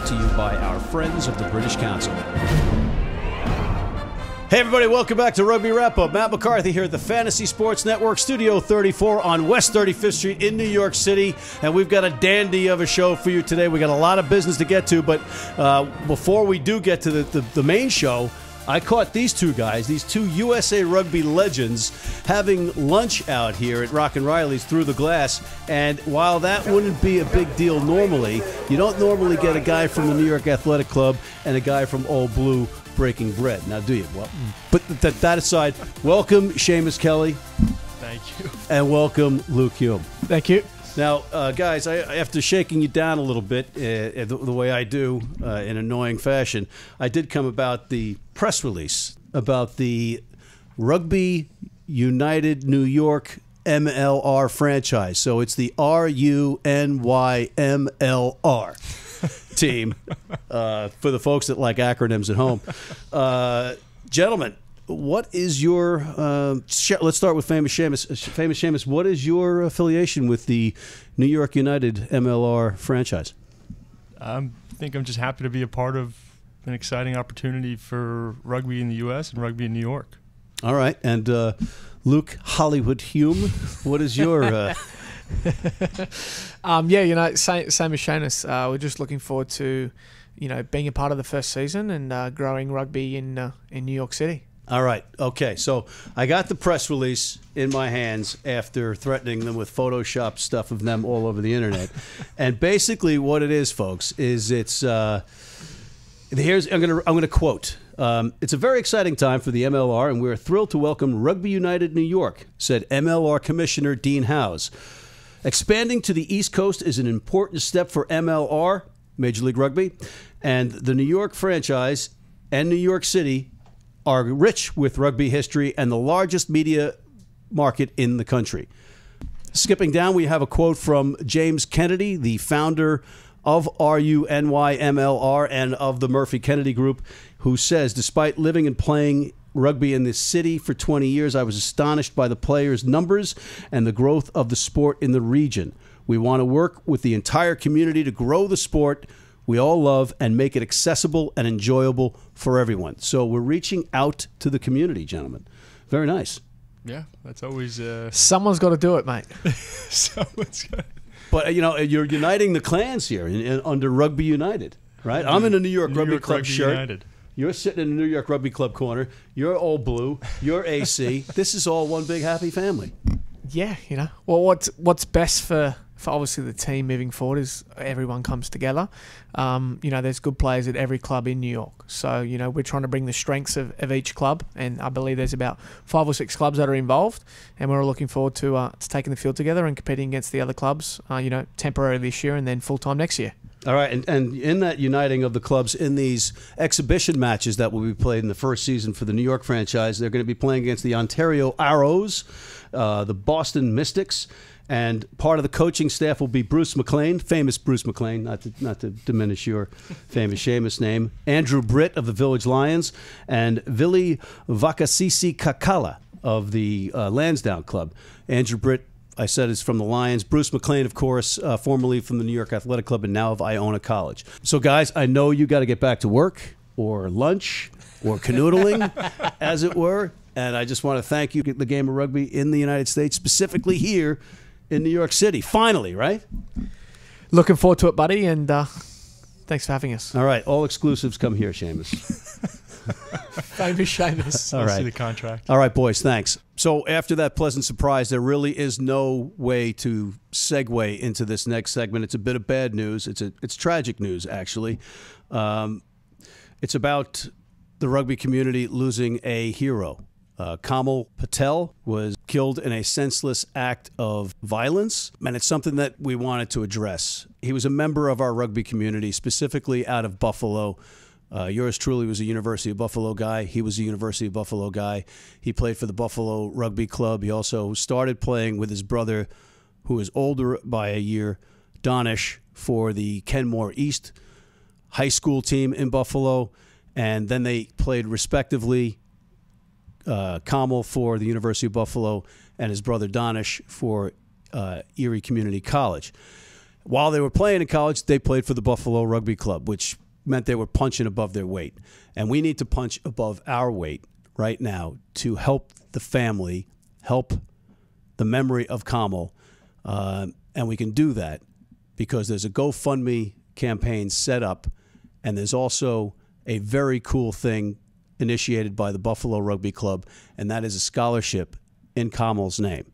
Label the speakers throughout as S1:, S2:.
S1: brought to you by our friends of the British Council. Hey everybody, welcome back to Rugby Wrap-Up. Matt McCarthy here at the Fantasy Sports Network, Studio 34 on West 35th Street in New York City. And we've got a dandy of a show for you today. We got a lot of business to get to, but before we do get to the main show, I caught these two guys, these two USA Rugby legends, having lunch out here at Rock and Riley's Through the Glass. And while that wouldn't be a big deal normally, you don't normally get a guy from the New York Athletic Club and a guy from Old Blue breaking bread. Now, do you? Well, but that aside, welcome Seamus Kelly.
S2: Thank you.
S1: And welcome Luke Hume.
S3: Thank you.
S1: Now, guys, after shaking you down a little bit, the way I do in annoying fashion, I did come about the press release about the Rugby United New York MLR franchise. So it's the RUNYMLR team for the folks that like acronyms at home. Gentlemen, what is your let's start with Famous Seamus. What is your affiliation with the New York United MLR franchise?
S2: I think I'm just happy to be a part of an exciting opportunity for rugby in the U.S. and rugby in New York.
S1: All right. And Luke Hollywood Hume, what is your...
S3: same as Seamus. We're just looking forward to, being a part of the first season and growing rugby in New York City.
S1: All right. Okay. So I got the press release in my hands after threatening them with Photoshop stuff of them all over the internet. And basically what it is, folks, is it's I'm going to quote. It's a very exciting time for the MLR, and we're thrilled to welcome Rugby United New York, said MLR Commissioner Dean Howes. Expanding to the East Coast is an important step for MLR, Major League Rugby, and the New York franchise and New York City are rich with rugby history and the largest media market in the country. Skipping down, we have a quote from James Kennedy, the founder of RUNYMLR and of the Murphy Kennedy Group, who says, despite living and playing rugby in this city for 20 years, I was astonished by the players' numbers and the growth of the sport in the region. We want to work with the entire community to grow the sport we all love and make it accessible and enjoyable for everyone. So we're reaching out to the community, gentlemen. Very nice.
S2: Yeah, that's always...
S3: Someone's got to do it, mate.
S2: Someone's got.
S1: But, you're uniting the clans here under Rugby United, right? I'm in a New York Rugby Club shirt.
S2: United.
S1: You're sitting in the New York Rugby Club corner. You're Old Blue. You're AC. This is all one big happy family.
S3: Yeah, Well, what's best for obviously the team moving forward is everyone comes together. There's good players at every club in New York. So, we're trying to bring the strengths of each club. And I believe there's about 5 or 6 clubs that are involved. And we're all looking forward to taking the field together and competing against the other clubs, temporarily this year and then full-time next year.
S1: All right, and in that uniting of the clubs in these exhibition matches that will be played in the first season for the New York franchise, they're going to be playing against the Ontario Arrows, the Boston Mystics, and part of the coaching staff will be Bruce McLean, famous Bruce McLean, not to diminish your famous Seamus name, Andrew Britt of the Village Lions, and Vili Vakasisi Kakala of the Lansdowne Club. Andrew Britt, I said, is from the Lions. Bruce McLean, of course, formerly from the New York Athletic Club and now of Iona College. So, guys, I know you got to get back to work or lunch or canoodling, as it were. And I just want to thank you for the game of rugby in the United States, specifically here in New York City. Finally, right?
S3: Looking forward to it, buddy, and thanks for having us.
S1: All right. All exclusives come here, Seamus.
S3: Famous Seamus.
S1: All right.
S2: See the contract.
S1: All right, boys, thanks. So after that pleasant surprise, there really is no way to segue into this next segment. It's a bit of bad news. It's tragic news, actually. It's about the rugby community losing a hero. Kamil Patel was killed in a senseless act of violence, and it's something that we wanted to address. He was a member of our rugby community, specifically out of Buffalo. Yours truly was a University of Buffalo guy. He was a University of Buffalo guy. He played for the Buffalo Rugby Club. He also started playing with his brother, who is older by a year, Donish, for the Kenmore East high school team in Buffalo. And then they played respectively, Kamil for the University of Buffalo and his brother Donish for Erie Community College. While they were playing in college, they played for the Buffalo Rugby Club, which meant they were punching above their weight. And we need to punch above our weight right now to help the family, help the memory of Kamil. And we can do that because there's a GoFundMe campaign set up, and there's also a very cool thing initiated by the Buffalo Rugby Club, and that is a scholarship in Kamil's name.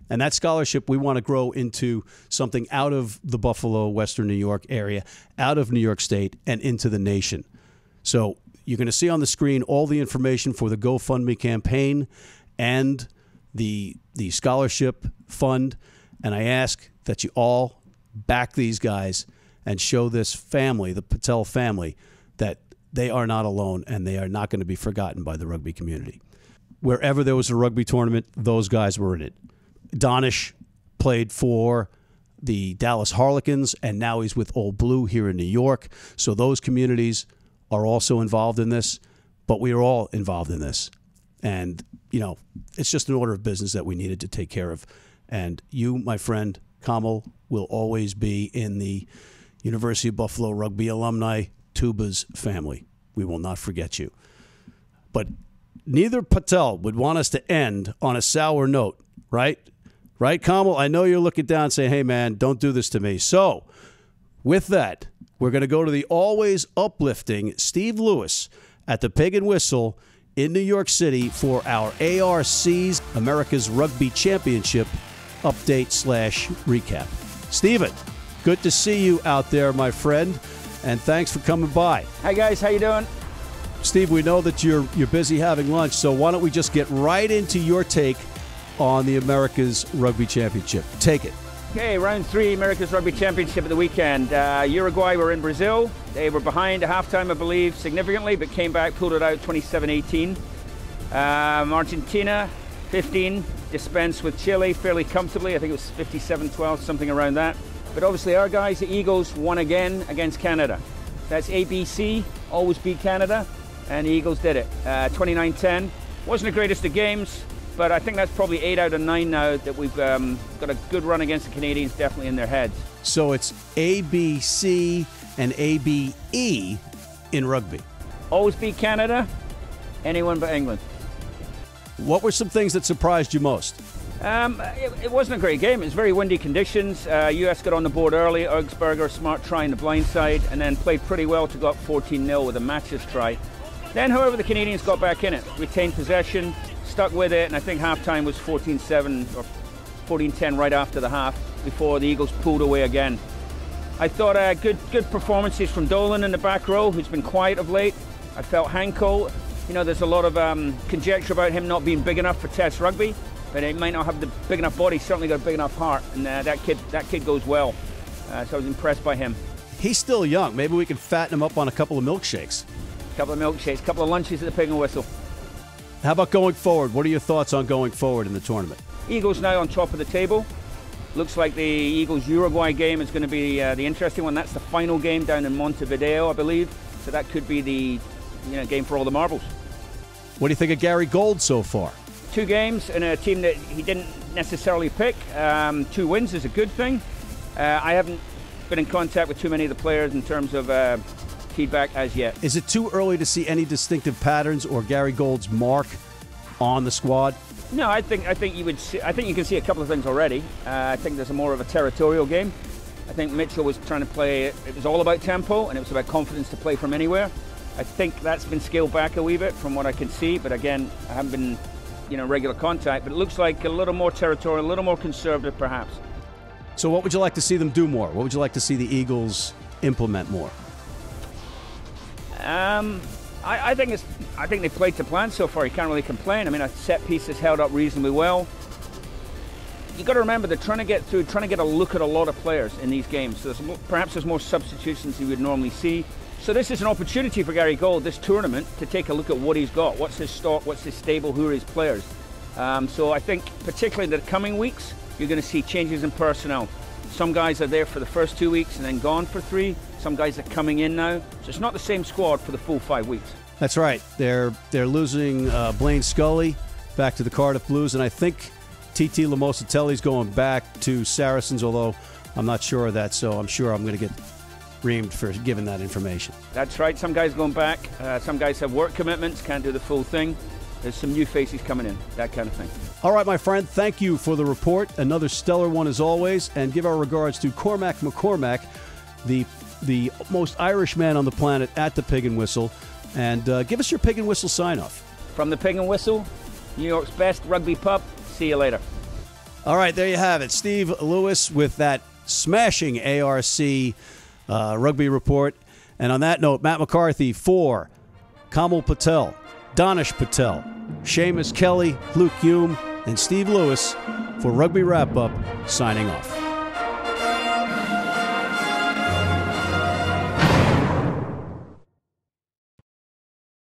S1: And that scholarship we want to grow into something out of the Buffalo, Western New York area, out of New York State, and into the nation. So you're going to see on the screen all the information for the GoFundMe campaign and the scholarship fund. And I ask that you all back these guys and show this family, the Patel family, that they are not alone and they are not going to be forgotten by the rugby community. Wherever there was a rugby tournament, those guys were in it. Donish played for the Dallas Harlequins, and now he's with Old Blue here in New York. So those communities are also involved in this, but we are all involved in this. And, you know, it's just an order of business that we needed to take care of. And you, my friend, Kamil, will always be in the University of Buffalo Rugby Alumni Tubas family. We will not forget you. But neither Patel would want us to end on a sour note, right? Right, Kamil? I know you're looking down and saying, hey, man, don't do this to me. So, with that, we're going to go to the always uplifting Steve Lewis at the Pig and Whistle in New York City for our ARC's America's Rugby Championship update/recap. Steven, good to see you out there, my friend, and thanks for coming by.
S4: Hi, guys. How you doing?
S1: Steve, we know that you're busy having lunch, so why don't we just get right into your take on the America's Rugby Championship. Take it.
S4: Okay, round 3, America's Rugby Championship at the weekend. Uruguay were in Brazil. They were behind at halftime, I believe, significantly, but came back, pulled it out 27-18. Argentina, 15, dispensed with Chile fairly comfortably. I think it was 57-12, something around that. But obviously our guys, the Eagles, won again against Canada. That's ABC, always beat Canada, and the Eagles did it. 29-10. Wasn't the greatest of games, but I think that's probably 8 out of 9 now that we've got a good run against the Canadians, definitely in their heads.
S1: So it's ABC and ABE in rugby.
S4: Always beat Canada, anyone but England.
S1: What were some things that surprised you most?
S4: It wasn't a great game. It was very windy conditions. US got on the board early. Augsburger, smart try in the blind side, and then played pretty well to go up 14-0 with a matches try. Then, however, the Canadians got back in it, retained possession, stuck with it, and I think halftime was 14-7 or 14-10 right after the half before the Eagles pulled away again. I thought good performances from Dolan in the back row, who's been quiet of late. I felt Hanko, you know, there's a lot of conjecture about him not being big enough for Test rugby, but he might not have the big enough body, certainly got a big enough heart, and that kid goes well. So I was impressed by him.
S1: He's still young. Maybe we can fatten him up on a couple of milkshakes.
S4: A couple of milkshakes, a couple of lunches at the Pig and Whistle.
S1: How about going forward? What are your thoughts on going forward in the tournament?
S4: Eagles now on top of the table. Looks like the Eagles-Uruguay game is going to be the interesting one. That's the final game down in Montevideo, I believe. So that could be the game for all the marbles.
S1: What do you think of Gary Gold so far?
S4: 2 games in a team that he didn't necessarily pick. 2 wins is a good thing. I haven't been in contact with too many of the players in terms of feedback as yet.
S1: Is it too early to see any distinctive patterns or Gary Gold's mark on the squad?
S4: No, I think you would see. I think you can see a couple of things already. I think there's more of a territorial game. I think Mitchell was trying to play. It was all about tempo and it was about confidence to play from anywhere. I think that's been scaled back a wee bit from what I can see. But again, I haven't been, regular contact. But it looks like a little more territorial, a little more conservative, perhaps.
S1: So, what would you like to see them do more? What would you like to see the Eagles implement more?
S4: I think they played to plan so far. You can't really complain. I mean, a set piece has held up reasonably well. You got to remember they're trying to get a look at a lot of players in these games. So perhaps there's more substitutions than you would normally see. So this is an opportunity for Gary Gold, this tournament, to take a look at what he's got. What's his stock? What's his stable? Who are his players? So I think particularly in the coming weeks, you're going to see changes in personnel. Some guys are there for the first 2 weeks and then gone for 3. Some guys are coming in now. So it's not the same squad for the full 5 weeks.
S1: That's right. They're losing Blaine Scully back to the Cardiff Blues, and I think TT Lamosatelli's going back to Saracens, although I'm not sure of that, so I'm sure I'm going to get reamed for giving that information.
S4: That's right. Some guys going back. Some guys have work commitments, can't do the full thing. There's some new faces coming in, that kind of thing.
S1: All right, my friend, thank you for the report. Another stellar one as always. And give our regards to Cormac McCormack, the most Irish man on the planet at the Pig and Whistle. And give us your Pig and Whistle sign-off. From the Pig and Whistle, New York's best rugby pup. See you later. All right, there you have it. Steve Lewis with that smashing ARC rugby report. And on that note, Matt McCarthy for Kamil Patel, Danish Patel, Seamus Kelly, Luke Hume, and Steve Lewis for Rugby Wrap-Up, signing off.